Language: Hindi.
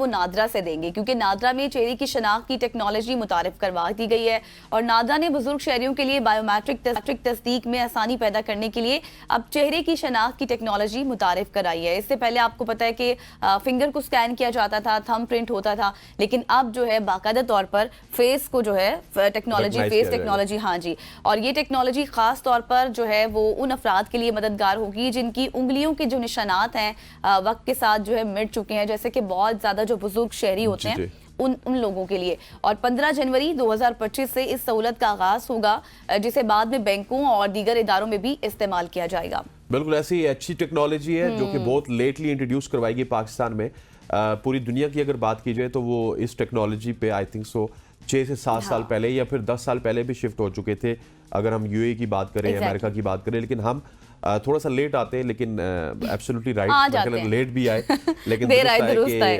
वो नादरा से देंगे, क्योंकि नादरा में चेहरे की शनाख्त की टेक्नोलॉजी मुतारिफ करवा दी गई है और नादरा ने बुजुर्ग शहरियों के लिए बायोमेट्रिक तस्दीक में आसानी पैदा करने के लिए अब चेहरे की शनाख्त की टेक्नोलॉजी मुतारिफ कराई है। इससे पहले आपको पता है कि फिंगर को स्कैन किया जाता था, थंब प्रिंट होता था, लेकिन अब जो है बाकायदा तौर पर फेस को जो है टेक्नोलॉजी, फेस टेक्नोलॉजी, हाँ जी, और ये टेक्नोलॉजी खास तौर पर जो है वो उन अफराद के लिए मददगार होगी जिनकी उंगलियों के जो निशानात हैं वक्त के साथ जो है मिट चुके हैं, जैसे कि बहुत ज्यादा जो बुजुर्ग शहरी होते हैं उन लोगों के लिए। और 15 जनवरी 2025 से इस सहूलत का आगाज होगा, जिसे बाद में बैंकों और दीगर इदारों में भी इस्तेमाल किया जाएगा। बिल्कुल ऐसी अच्छी टेक्नोलॉजी है जो कि बहुत लेटली इंट्रोड्यूस करवाएगी पाकिस्तान में। पूरी दुनिया की अगर बात की जाए तो वो इस टेक्नोलॉजी पे आई थिंक 6 से 7 साल पहले या फिर 10 साल पहले भी शिफ्ट हो चुके थे, अगर हम यूएई की बात करें, अमेरिका की बात करें, लेकिन हम थोड़ा सा लेट आते हैं, लेकिन एब्सोल्युटली राइट, लेट भी आए लेकिन दुरुस्त आए।